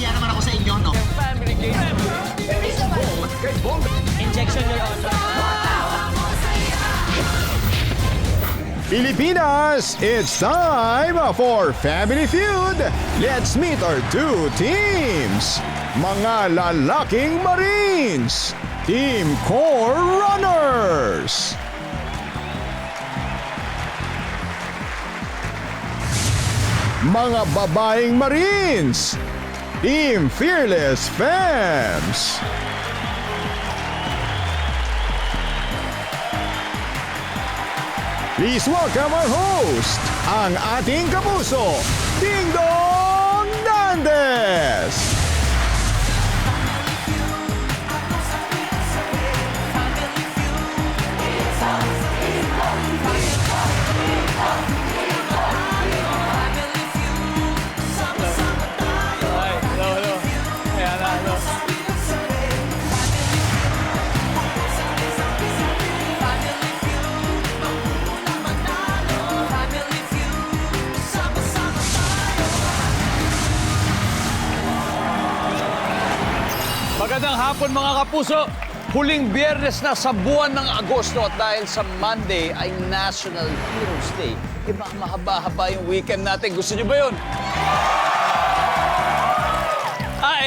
nahiya naman ako sa inyo, no? Family game. Injection, Your Honor. Pilipinas, it's time for Family Feud. Let's meet our two teams. Mga lalaking Marines, Team Core Runners. Mga babaeng Marines, Team Fearless Femmes. Please welcome our host, ang ating kapuso, Ding Dong Dandes! Ay, hello. Ayan na, hello. Magandang hapon mga kapuso. Huling Biyernes na sa buwan ng Agosto at dahil sa Monday ay National Heroes Day. Mahaba-haba yung weekend natin. Gusto niyo ba yun?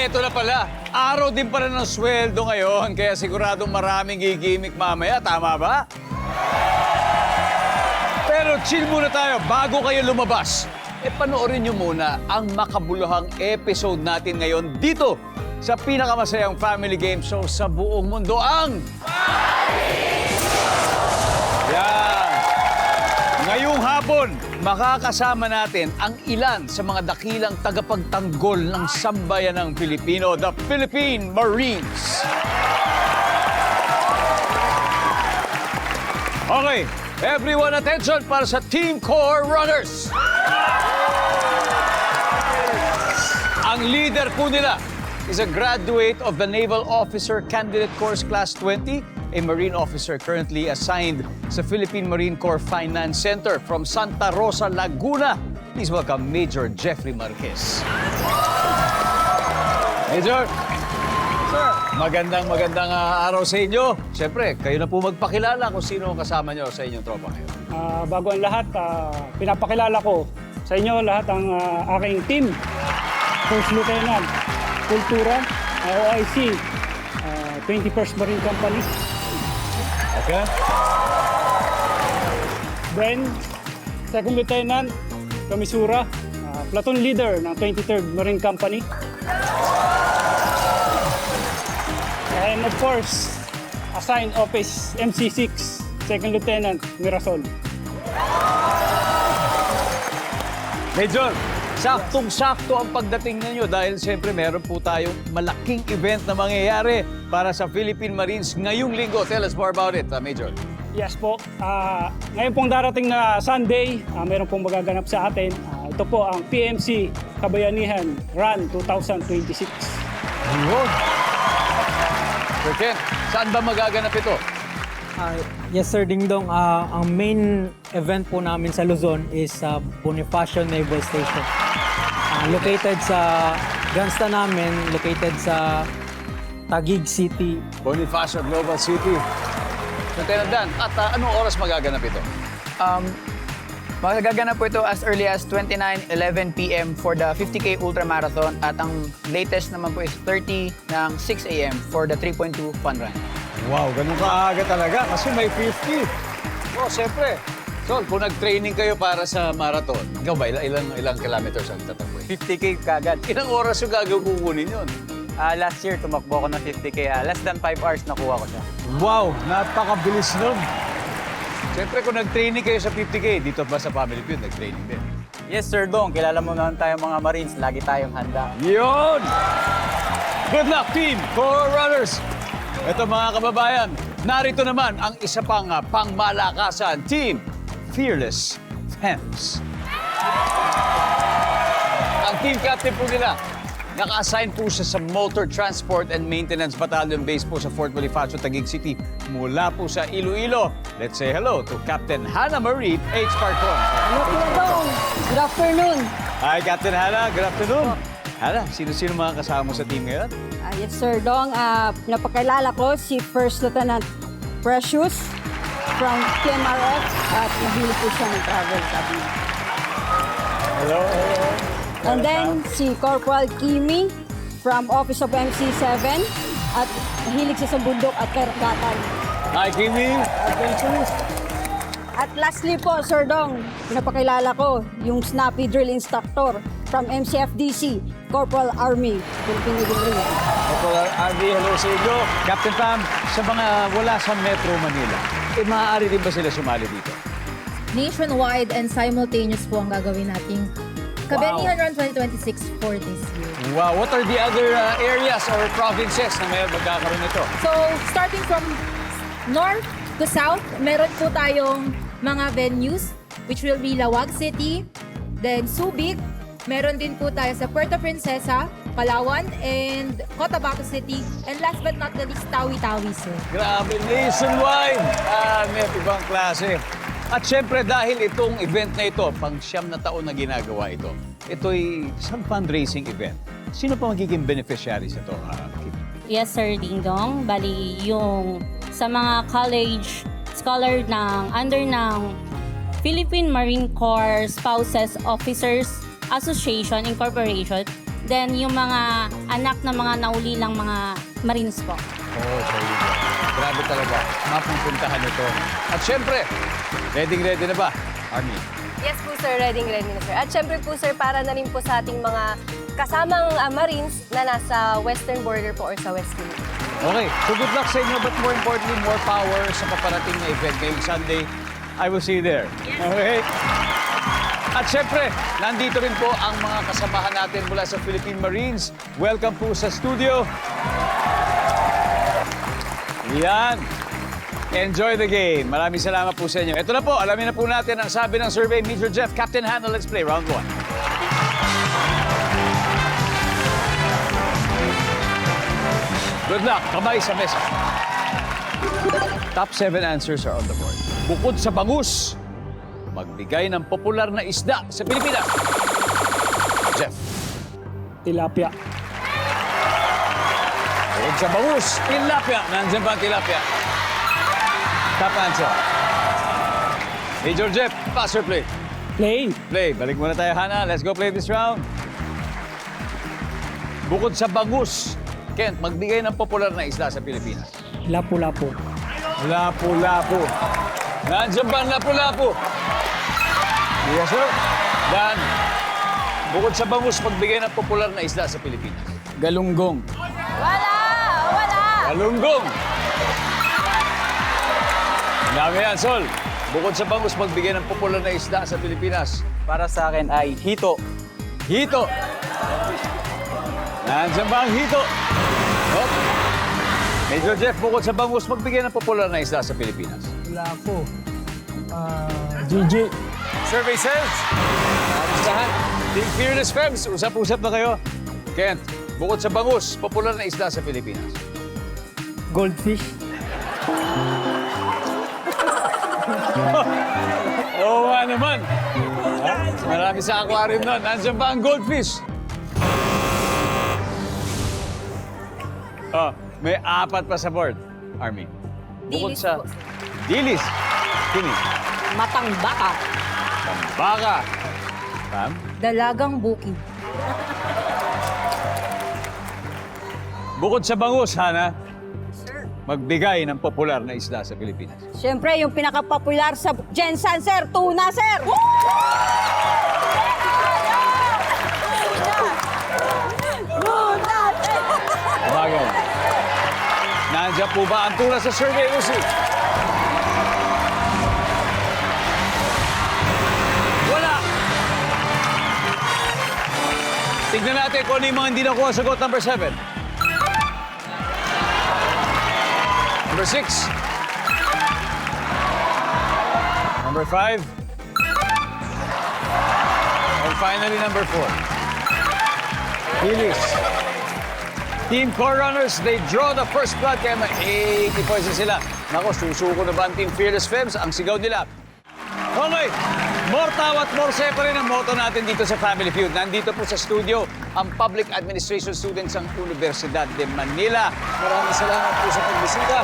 Eto na pala. Araw din pala ng sweldo ngayon, kaya siguradong maraming gigimik mamaya. Tama ba? Pero chill muna tayo bago kayo lumabas. Panoorin niyo muna ang makabuluhang episode natin ngayon dito sa pinakamasayang family game show sa buong mundo, ang Yan! Ngayong hapon, makakasama natin ang ilan sa mga dakilang tagapagtanggol ng sambayanang Pilipino, the Philippine Marines. Okay, everyone attention para sa Team Core Runners. Ang leader po nila is a graduate of the Naval Officer Candidate Course Class 20, a Marine officer currently assigned sa Philippine Marine Corps Finance Center from Santa Rosa, Laguna. Please welcome Major Jeffrey Marquez. Major! Sir! Magandang araw sa inyo. Siyempre, kayo na po magpakilala kung sino ang kasama nyo sa inyong tropa ngayon. Bago ang lahat, pinapakilala ko sa inyo lahat ang aking team. First Lieutenant Kultura, OIC, 21st Marine Company. Okay. Then, Second Lieutenant Kamisura, Platoon Leader ng 23rd Marine Company. And of course, Assigned Office MC6, Second Lieutenant Mirasol. Major, saktong-sakto ang pagdating ninyo dahil siyempre meron po tayong malaking event na mangyayari para sa Philippine Marines ngayong linggo. Tell us more about it, Major. Yes po. Ngayon pong darating na Sunday, meron pong magaganap sa atin. Ito po ang PMC Kabayanihan Run 2026. Ayun. Sir Ken, saan ba magaganap ito? Yes, Sir Dingdong. Ang main event po namin sa Luzon is sa Bonifacio Naval Station. Located sa grandstand namin, located sa Taguig City. Bonifacio Global City. Lieutenant Dan, at anong oras magaganap ito? Magaganap po ito as early as 29:11 p.m. for the 50K Ultra Marathon at ang latest naman po is 30 ng 6 a.m. for the 3.2 Fun Run. Wow, ganun kaaga talaga kasi may 50. Oh, siyempre. So, kung nag-training kayo para sa marathon, ikaw ba, ilang kilometers ang tatakbo? 50K kagad. Ilang oras yung gagawin kukunin yun? Last year, tumakbo ako ng 50K. Less than 5 hours nakuha ko siya. Wow, napakabilis nun. Siyempre, kung nag-training kayo sa 50K, dito ba sa Family Feud, nag-training din? Yes, Sir Dong. Kilala mo naman tayo mga Marines. Lagi tayong handa. Yun! Good luck, team! Core Runners! Ito mga kababayan, narito naman ang isa pang pangmalakasan, Team Fearless Femmes. Ang team captain po nila, naka-assign po siya sa Motor Transport and Maintenance Battalion base po sa Fort Bonifacio, Taguig City, mula po sa Iloilo. Let's say hello to Captain Hannah Marie H. Parcon. Hello, Kuya Dong. Good afternoon. Hi, Captain Hannah. Good afternoon. Hala, sino-sino mga kasama mo sa team ngayon? Yes, Sir Dong. Napakilala ko si First Lieutenant Precious from PMRF at mahilig po siya ng travel, sabi niya. Hello. And then si Corporal Kimi from Office of MC7 at mahilig siya sa bundok at karagatan. Hi, Kimi. Adventurous. At lastly po, Sir Dong, pinapakilala ko yung Snappy Drill Instructor from MCFDC, Corporal Army, Philippine Marine. Corporal Andy, hello sa inyo. Captain Pam, sa mga wala sa Metro Manila, maaari din ba sila sumali dito? Nationwide and simultaneous po ang gagawin nating Kabenihan Run 2026 for this year. Wow, what are the other areas or provinces na may magkakaroon nito? So, starting from north to south, meron po tayong mga venues which will be Lawag City, then Subic, meron din po tayo sa Puerto Princesa, Palawan, and Cotabato City, and last but not the least, Tawi-Tawi, sir. Grabe, nationwide! May ibang klase. At syempre dahil itong event na ito, pang 9 na taon na ginagawa ito, ito'y isang fundraising event. Sino pa magiging beneficiaries ito? Yes, Sir Ding Dong. Bali, yung sa mga college scholar under ng Philippine Marine Corps Spouses Officers Association Incorporation. Then, yung mga anak na mga naulilang mga Marines po. Oh, so yun. Grabe talaga. Mapupuntahan ito. At syempre, ready na ba, Army? Yes po sir, ready na sir. At syempre po sir, para na rin po sa ating mga kasamang Marines na nasa western border po or sa West Philippines. Okay, so good luck sa inyo, but more importantly, more power sa paparating na event ngayong Sunday. I will see you there. Okay? At syempre, nandito rin po ang mga kasamahan natin mula sa Philippine Marines. Welcome po sa studio. Yan. Enjoy the game. Maraming salamat po sa inyo. Ito na po, alamin na po natin ang sabi ng survey. Major Jeff, Captain Hannah, let's play round 1. Good luck. Kamay sa mesa. Top 7 answers are on the board. Bukod sa bangus, magbigay ng popular na isda sa Pilipinas. Jeff. Tilapia. Bukod sa bangus, tilapia. Nandiyan ba ang tilapia? Top answer. Major Jeff, pass or play? Play. Play. Balik muna tayo, Hannah. Let's go play this round. Bukod sa bangus, Kent, magbigay ng popular na isda sa Pilipinas. Lapu-lapu. Lapu-lapu. Nandiyan ba ang lapu-lapu? Yes, sir. Dan, bukod sa bangus, magbigay ng popular na isda sa Pilipinas. Wala! Galunggong. Dami yan, Sol. Bukod sa bangus, magbigay ng popular na isda sa Pilipinas. Para sa akin ay hito. Hito. Nandiyan ba ang hito? Oh. Major Jeff, bukod sa bangus, magbigay ng popular na isda sa Pilipinas. Lapu. GG. Survey says, kamustahan? Team Fearless Femmes, usap-usap na kayo. Kent, bukod sa bangus, popular na isda sa Pilipinas. Goldfish. Oo nga naman. Ha? Marami sa aquarium nun. Nandiyan ba ang goldfish? Oh, may 4 pa sa board, Army. Bukod Dilis sa... po. Dilis. Kini. Matang baka. Baka. Pam? Dalagang bukid. Bukod sa bangus, Hana, magbigay ng popular na isda sa Pilipinas. Siyempre, yung pinaka-popular sa Jensan, sir. Tuna, sir. Bagay. Nandiyan po ba ang tuna sa survey, Lucy? Wala! Tignan natin kung ano yung mga hindi nakuha sagot. Number 7. Number 6. Number 5. And finally, number 4. Hilis. Team Core Runners, they draw the first blood kaya may 80 points na sila. Nako, susuko na ba ang Team Fearless Femmes? Ang sigaw nila. Okay, More tawa at more sepa rin ang motto natin dito sa Family Feud. Nandito po sa studio ang Public Administration students ng Universidad de Manila. Maraming salamat po sa pagbisita.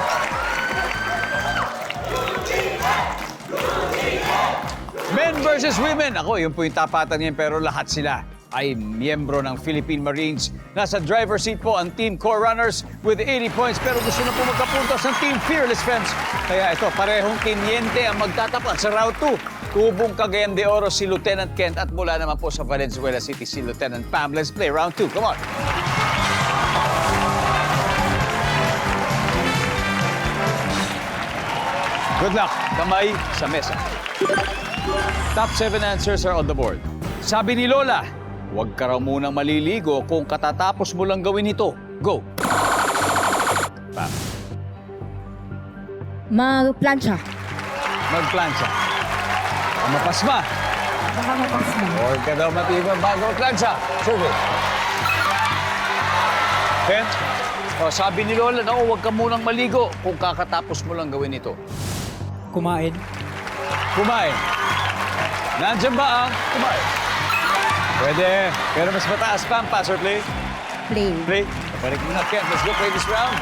Men versus women. Ako, yun po yung tapatan niyan, pero lahat sila ay miyembro ng Philippine Marines. Nasa driver's seat po ang Team Core Runners with 80 points, pero gusto na po magkapuntos ng Team Fearless Femmes. Kaya ito, parehong tiniente ang magtatapat sa Route 2. Tubong Cagayan de Oro si Lieutenant Kent at mula naman po sa Valenzuela City si Lieutenant Pam. Let's play Round 2. Come on. Good luck. Kamay sa mesa. Top 7 answers are on the board. Sabi ni Lola, huwag ka raw munang maliligo kung katatapos mo lang gawin ito. Go! Pam. Mag-plancha. Magplansya. Mapasma. Baka mapasma. Huwag ka daw matibang bago magplansya. Survey. Ken? O, sabi ni Lola, no, huwag ka munang maligo kung kakatapos mo lang gawin ito. Kumain. Kumain. Nandiyan ba ang kumain? Pwede. Pero mas mataas pa ang pass or play. Play. Play. Balik mo na, Ken. Let's go play this round.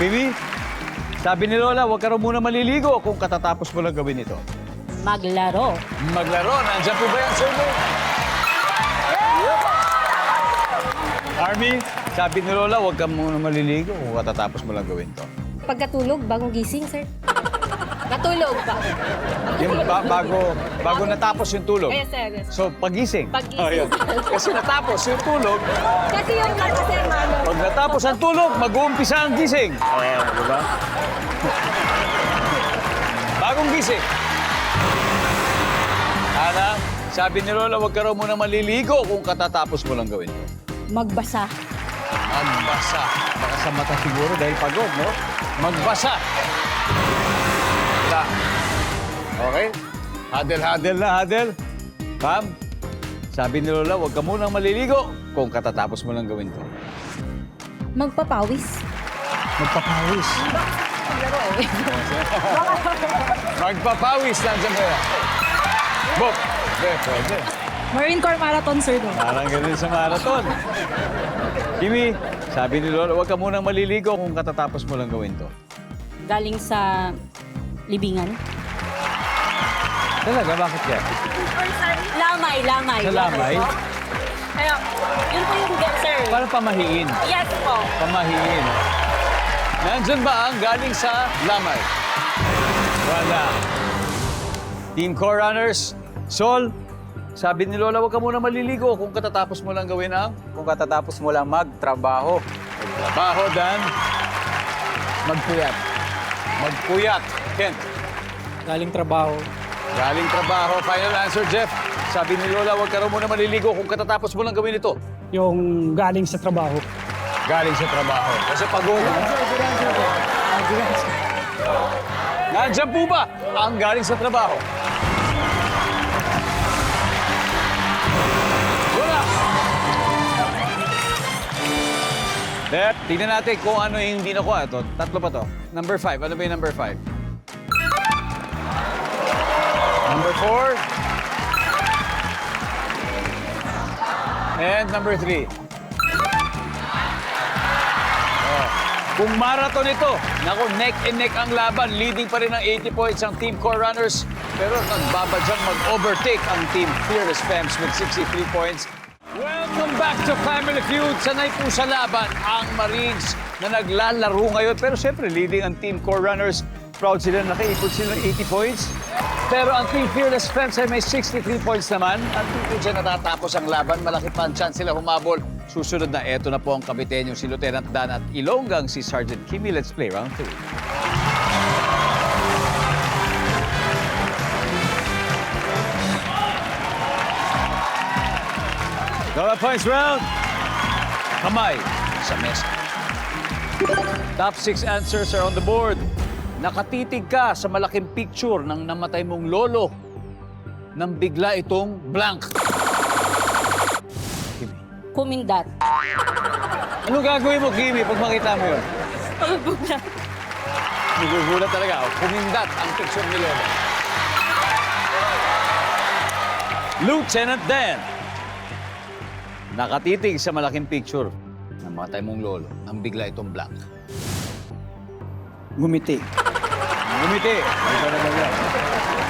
Baby, sabi ni Lola, huwag ka raw muna maliligo kung katatapos mo lang gawin ito. Maglaro. Maglaro. Nandiyan po ba yung survey? Yep. Army, sabi ni Lola, huwag ka muna maliligo kung katatapos mo lang gawin to. Pagkatulog, bagong gising, sir. Natulog pa. Yung bago natapos yung tulog. Yes, sir. Yes. So, pagising. Paggising. Oh, yun. Kasi natapos yung tulog. Kasi yung kasi, mano. Pag natapos ang tulog, mag-uumpisa ang gising. Di ba? Bagong gising. Ana, sabi ni Lola, huwag ka raw muna maliligo kung katatapos mo lang gawin. Magbasa. Magbasa. Baka sa mata siguro dahil pagod, no? Magbasa. Wala. Okay? Hadel na, hadel. Pam, sabi ni Lola, huwag ka munang maliligo kung katatapos mo lang gawin to. Magpapawis. Magpapawis. Laro eh. Magpapawis. Nandiyan ba yan? Bob. Pwede. Marine Corps Marathon, sir. Parang ganun sa marathon. Kimi, sabi ni Lola, huwag ka munang maliligo kung katatapos mo lang gawin to. Galing sa libingan. Talaga? Bakit yan? Lamay. Sa lamay? Kaya, yun po yung get, sir. Parang pamahiin. Yes po. Pamahiin. Nandyan ba ang galing sa lamay? Wala. Team Core Runners, Sol, sabi ni Lola, huwag ka muna maliligo kung katatapos mo lang gawin ang... Kung katatapos mo lang magtrabaho. Magtrabaho, Dan. Magpuyat. Magpuyat. Ken. Galing trabaho. Galing trabaho. Final answer, Jeff. Sabi ni Lola, huwag ka raw muna maliligo kung katatapos mo lang gawin ito. Yung galing sa trabaho. Galing sa trabaho. Kasi pagod. Nandiyan po ba ang galing sa trabaho? Wala. Let, tingnan natin kung ano yung hindi nakuha. Ito, tatlo pa to. Number 5. Ano ba yung number 5? Number 4. And number 3. Kung marathon ito, naku, neck and neck ang laban. Leading pa rin ng 80 points ang Team Core Runners. Pero nagbabadyang mag-overtake ang Team Fearless Femmes with 63 points. Welcome back to Family Feud. Sanay po sa laban ang Marines na naglalaro ngayon. Pero siyempre, leading ang Team Core Runners. Proud sila, nakaipot sila ng 80 points. Pero ang Team Fearless Femmes ay may 63 points naman. At kung dyan natatapos ang laban, malaki pa ang chance sila humabol. Susunod na, eto na po ang kapitenyo si Lieutenant Dan at Ilonggang si Sergeant Kimi. Let's play round 2. Dollar points round. Kamay sa mesa. Top 6 answers are on the board. Nakatitig ka sa malaking picture ng namatay mong lolo nang bigla itong blank. Kumindat. Ano gagawin mo, Kimi, pag makita mo yun? Magugulat. Nagugulat talaga. Kumindat ang picture ni Lola. Lieutenant Dan. Nakatitig sa malaking picture ng matay mong lolo nang bigla itong blank. Gumiti. Ngumiti. Ito na ba yan?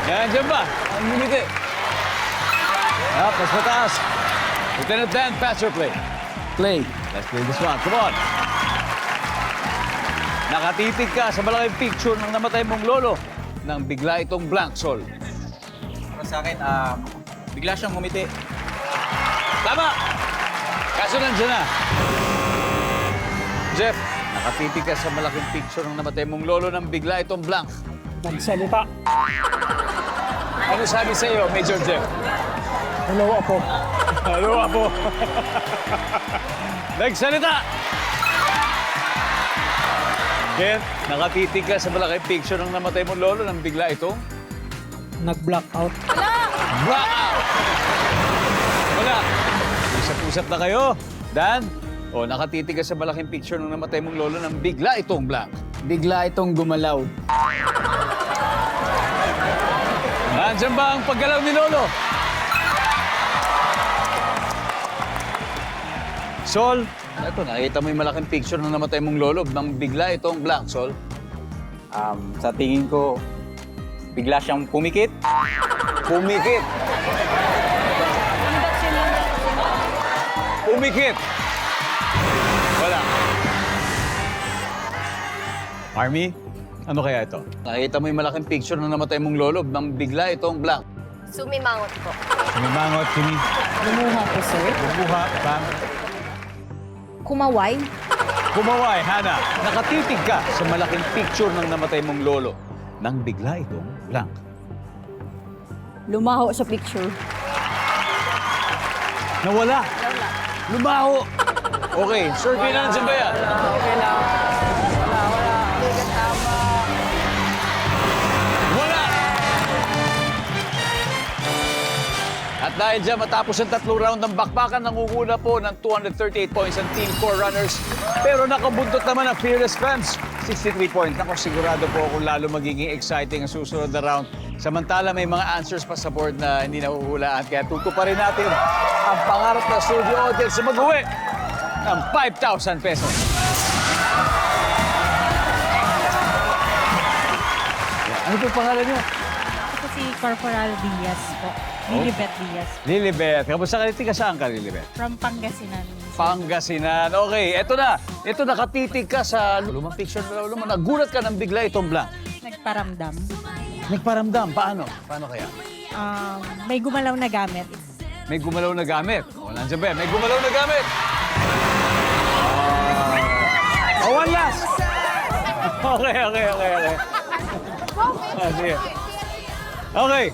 Yan, dyan ba? Ang ngumiti. Mas mataas. Lieutenant Dan, pass or play? Play. Let's play this one. Come on. Nakatitig ka sa malaking picture ng namatay mong lolo nang bigla itong blank, Sol. Para sa akin, bigla siyang ngumiti. Tama! Kaso nandiyan na. Jeff, nakatitig ka sa malaking picture ng namatay mong lolo nang bigla itong blank. Nagsalita. Ano sabi sa iyo, Major Jeff? Hello, Apo. Hello, Apo. Nagsalita! Ken, nakatitig ka sa malaking picture ng namatay mong lolo nang bigla itong Nag-blackout. blackout! Wala. Usap-usap na kayo. Dan, nakatitig ka sa malaking picture ng namatay mong lolo nang bigla itong blank. Bigla itong gumalaw. Nandiyan ba ang paggalaw ni lolo? Sol, eto, nakita mo yung malaking picture ng namatay mong lolo nang bigla itong blank, Sol. Sa tingin ko, bigla siyang pumikit. Pumikit. Pumikit. Wala. Army, ano kaya ito? Nakita mo yung malaking picture ng namatay mong lolo nang bigla itong blank. Sumimangot po. Sumimangot, Kimi. Lumuha po, sir. Bubuha, Pam. Kumaway. Kumaway, Hana. Nakatitig ka sa malaking picture ng namatay mong lolo nang bigla itong blank. Lumaho sa picture. Nawala. Lumaho. Okay, survey na nandiyan ba yan? Wala. At dahil dyan, matapos ang 3 round ng bakbakan, nangunguna po ng 238 points ang Team Core Runners. Pero nakabuntot naman ang Fearless Fans, 63 points. Ako sigurado po kung lalo magiging exciting ang susunod na round. Samantala, may mga answers pa sa board na hindi nahuhulaan. Kaya tuto pa rin natin ang pangarap na studio audience na mag-uwi ng 5,000 pesos. Ano po pangalan niyo? Ako si Corporal Diaz po. Lilibet Diaz. Lilibet. Kamusta ka? Tika saan ka, Lilibet? From Pangasinan. Pangasinan. Okay, eto na. Ito, nakatitig ka sa lumang picture na lolo mo. Nagulat ka nang bigla itong blank. Nagparamdam. Nagparamdam. Paano? Paano kaya? May gumalaw na gamit. May gumalaw na gamit. O, nandiyan ba? May gumalaw na gamit. One last. Okay. Sige. Okay.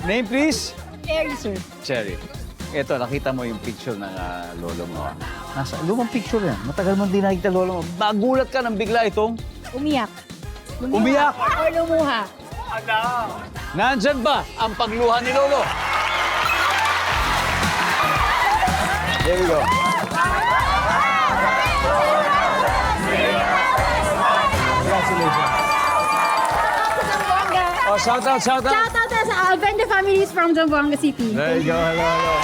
Name, please? Cherry, sir. Cherry. Ito, nakita mo yung picture ng lolo mo. Nasa lumang picture yan. Matagal mo din nakita lolo mo. Nagulat ka nang bigla itong Umiyak. umiyak. Or lumuha. Nandyan ba ang pagluha ni lolo? There we go. Congratulations. Oh, shout out. Shout out sa Vende families from Zamboanga City. There you go. Hello.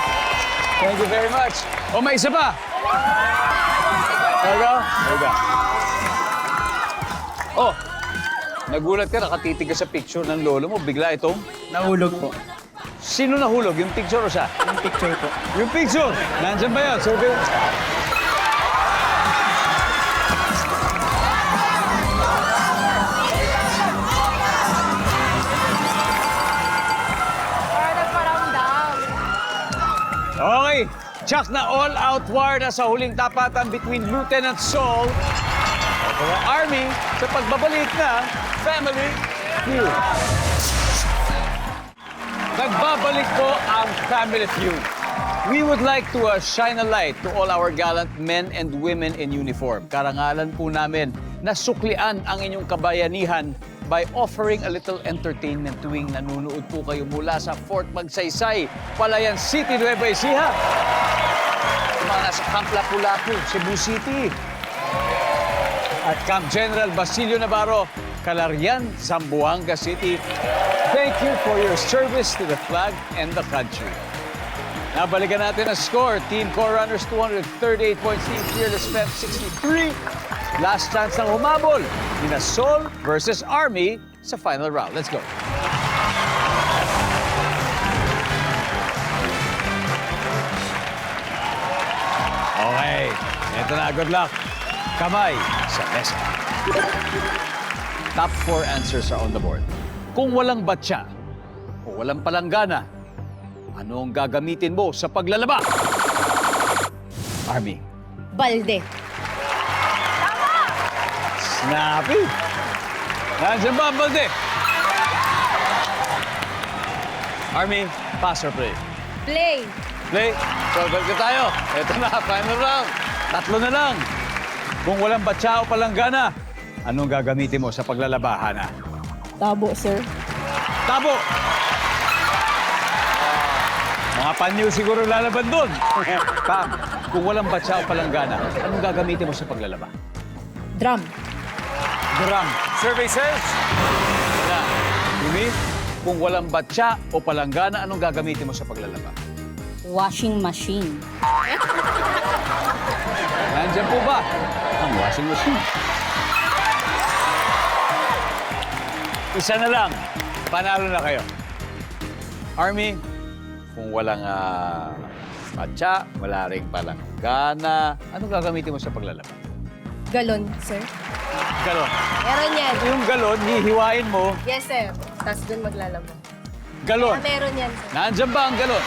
Thank you very much. Oh, may isa pa. There you go. Oh, nagulat ka, nakatitig ka sa picture ng lolo mo. Bigla itong Nahulog po. sino nahulog? Yung picture o siya? Yung picture po. Yung picture! Nandyan ba yan? Survey. Okay. Check na all-out war na sa huling tapatan between Lieutenant Sol at the Army sa pagbabalik na Family Feud. Nagbabalik po ang Family Feud. We would like to shine a light to all our gallant men and women in uniform. Karangalan po namin na suklian ang inyong kabayanihan by offering a little entertainment tuwing nanonood po kayo mula sa Fort Magsaysay, Palayan City, Nueva Ecija. Mga nasa Camp Lapu-Lapu, Cebu City. At Camp General Basilio Navarro, Calarian, Zamboanga City. Thank you for your service to the flag and the country. Nabalikan natin ang score. Team Core Runners 238 points, Team Fearless Fem 63. Last chance ng humabol. Nina Sol versus Army sa final round. Let's go. Okay, ito na. Good luck. Kamay sa mesa. Top 4 answers are on the board. Kung walang batya o walang palanggana, ano ang gagamitin mo sa paglalaba? Army. Balde. Snappy. Nandiyan ba ang balde? Army, pass or play? Play. Play. So, balik tayo. Ito na, final round. 3 na lang. Kung walang batya o palanggana, anong gagamitin mo sa paglalaba, Hana? Tabo, sir. Tabo! Mga panyo siguro lalaban doon. Pam, kung walang batya o palanggana, anong gagamitin mo sa paglalaba? Drum. Drum. Survey says? Wala. Yumi, kung walang batya o palanggana, anong gagamitin mo sa paglalaba? Washing machine. Nandiyan po ba ang washing machine? Isa na lang. Panalo na kayo. Army, kung walang batya, wala ring palanggana, anong gagamitin mo sa paglalaba? Galon, sir. Galon. Meron yan. Yung galon, hihiwain mo. Yes, sir. Tapos dun maglalaba. Galon. Meron yan, sir. Nandiyan ba ang galon?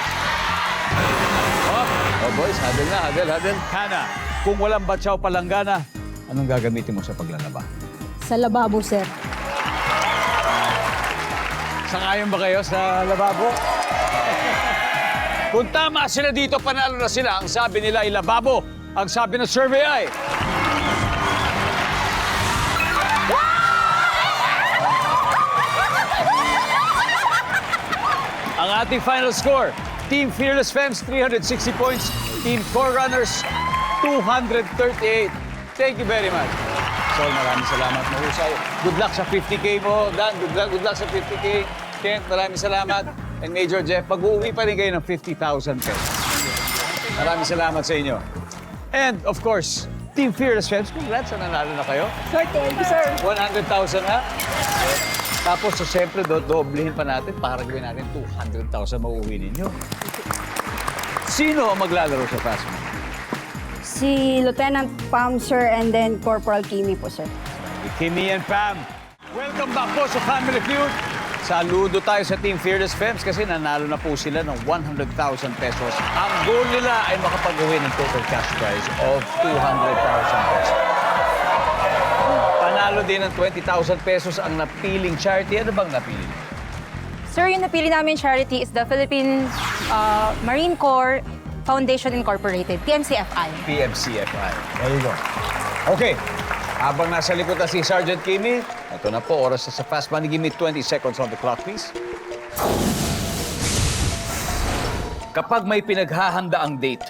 Oh boys, hadel na, hadel. Hana, kung walang batya o palanggana, anong gagamitin mo sa paglalaba? Sa lababo, sir. Sangayon ba kayo sa lababo? Kung tama sila dito, panalo na sila. Ang sabi nila ay lababo. Ang sabi ng survey ay... Ang ating final score, Team Fearless Femmes, 360 points. Team Core Runners, 238. Thank you very much. Sol, maraming salamat. Mahusay. Good luck sa 50K mo. Dan, good luck sa 50K. Kent, maraming salamat. And Major Jeff, pag-uwi pa rin kayo ng 50,000 pesos. Maraming salamat sa inyo. And of course, Team Fearless Femmes, congrats, nanalo na kayo. Sir, thank you, sir. 100,000 ha. Tapos, so, siyempre, doblehin pa natin para gawin natin 200,000 mauuwi ninyo. Sino ang maglalaro sa Fast Money? Si Lieutenant Pam, sir, and then Corporal Kimi po, sir. Kimi and Pam. Welcome back po sa Family Feud. Saludo tayo sa Team Fearless Femmes kasi nanalo na po sila ng 100,000 pesos. Ang goal nila ay makapag-uwi ng total cash prize of 200,000 pesos. Panalo din ng 20,000 pesos ang napiling charity. Ano bang napili? Sir, yung napili namin charity is the Philippine Marine Corps Foundation Incorporated, PMCFI. PMCFI. There you go. Okay. Habang nasa likod na si Sergeant Kimi, ito na po, oras na sa Fast Money. Give me 20 seconds on the clock, please. Kapag may pinaghahanda ang date,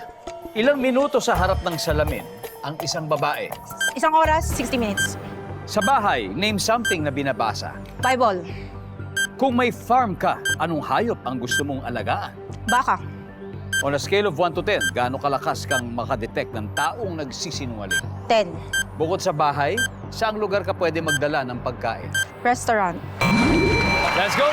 ilang minuto sa harap ng salamin ang isang babae? Isang oras, 60 minutes. Sa bahay, name something na binabasa. Bible. Kung may farm ka, anong hayop ang gusto mong alagaan? Baka. On a scale of 1 to 10, gaano kalakas kang makadetect ng taong nagsisinungaling? 10. Bukod sa bahay, saang lugar ka pwede magdala ng pagkain? Restaurant. Let's go!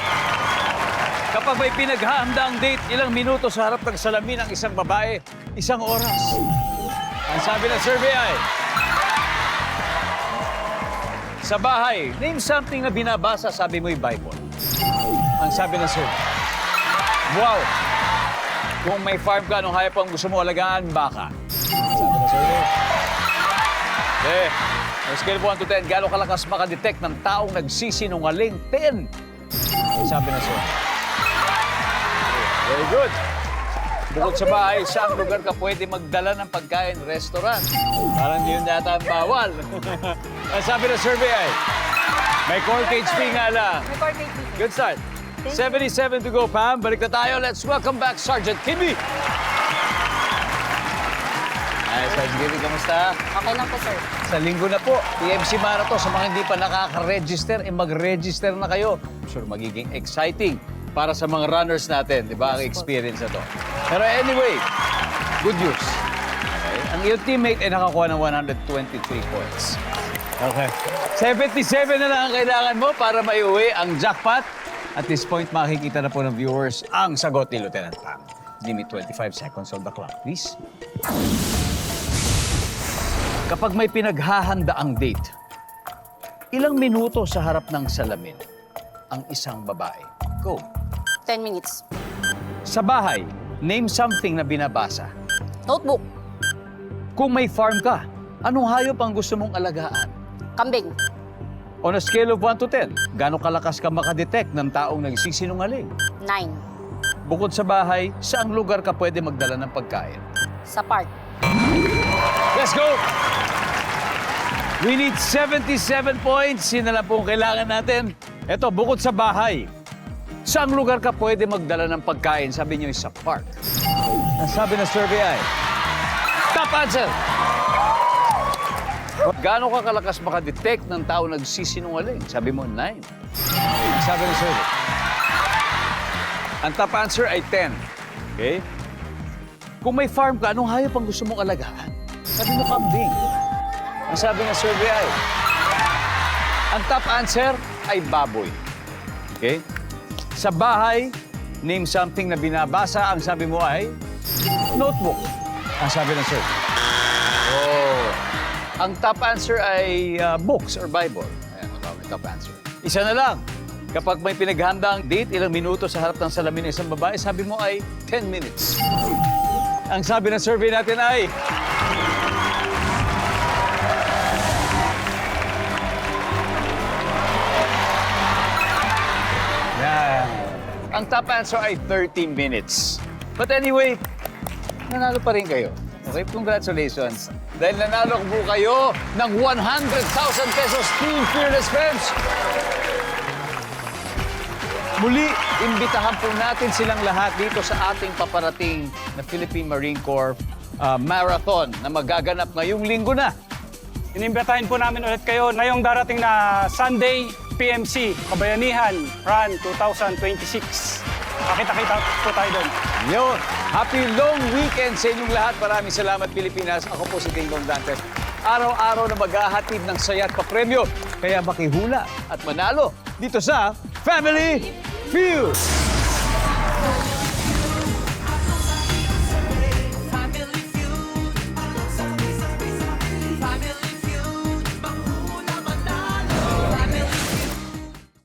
Kapag may pinaghahanda ang date, ilang minuto sa harap ng salamin ang isang babae, isang oras. Ang sabi ng survey ay... Sa bahay, name something na binabasa, sabi mo'y Bible. Ang sabi ng survey. Wow! Kung may farm ka, anong hayop ang gusto mo alagaan? Baka. Sabi ng survey. Okay. On a scale of 1 to 10, gaano kalakas makadetect ng taong nagsisinungaling? 10. Sabi na sir. Very good. Bukod sa bahay, saang lugar ka pwede magdala ng pagkain? Restaurant. Parang di yun yata ang bawal. Ang sabi na survey ay, may core cage fee nga lang. May core cage fee. Good start. 77 to go, Pam. Balik na tayo. Let's welcome back Sergeant Kimi. Ay, Sarge Gary, kamusta? Okay na po, sir. Sa linggo na po, PMC Marathon. Sa mga hindi pa nakaka-register, mag-register na kayo. Sure, magiging exciting para sa mga runners natin, di ba? Ang experience na to. Pero anyway, good news. Okay? Ang iyong teammate ay nakakuha ng 123 points. Okay. 77 na lang ang kailangan mo para maiuwi ang jackpot. At this point, makikita na po ng viewers ang sagot ni Lieutenant Pam. Give me 25 seconds on the clock, please. Kapag may pinaghahanda ang date, ilang minuto sa harap ng salamin ang isang babae? Go. 10 minutes. Sa bahay, name something na binabasa. Notebook. Kung may farm ka, anong hayop ang gusto mong alagaan? Kambing. On a scale of 1 to 10, gaano kalakas ka makadetect ng taong nagsisinungaling? 9. Bukod sa bahay, saang lugar ka pwede magdala ng pagkain? Sa park. Let's go! We need 77 points. Yun na lang po ang kailangan natin. Ito, bukod sa bahay, saang lugar ka pwede magdala ng pagkain? Sabi niyo, sa park. Ang sabi ng survey ay, top answer! Gaano ka kalakas makadetect ng tao nagsisinungaling? Sabi mo, 9. Ang sabi ng survey. Ang top answer ay 10. Okay? Kung may farm ka, anong hayop ang gusto mong alagaan? Sabi mo, kambing. Ang sabi ng survey ay, ang top answer ay baboy. Okay? Sa bahay, name something na binabasa. Ang sabi mo ay notebook. Ang sabi ng survey. Oh. Ang top answer ay books or Bible. Ayan, ang top answer. Isa na lang. Kapag may pinaghanda ang date, ilang minuto sa harap ng salamin ng isang babae, sabi mo ay 10 minutes. Ang sabi ng survey natin ay... Yan. Ang top answer ay 30 minutes. But anyway, nanalo pa rin kayo. Okay, congratulations. Dahil nanalo po kayo ng 100,000 pesos Team Fearless Friends. Muli, imbitahan po natin silang lahat dito sa ating paparating na Philippine Marine Corps Marathon na magaganap ngayong linggo na. Inimbitahin po namin ulit kayo na yung darating na Sunday PMC Kabayanihan Run 2026. Makita-kita po tayo doon. Yun. Happy long weekend sa inyong lahat. Maraming salamat, Pilipinas. Ako po si Dingdong Dantes. Araw-araw na maghahatid ng saya at papremyo. Kaya makihula at manalo dito sa Family Feud.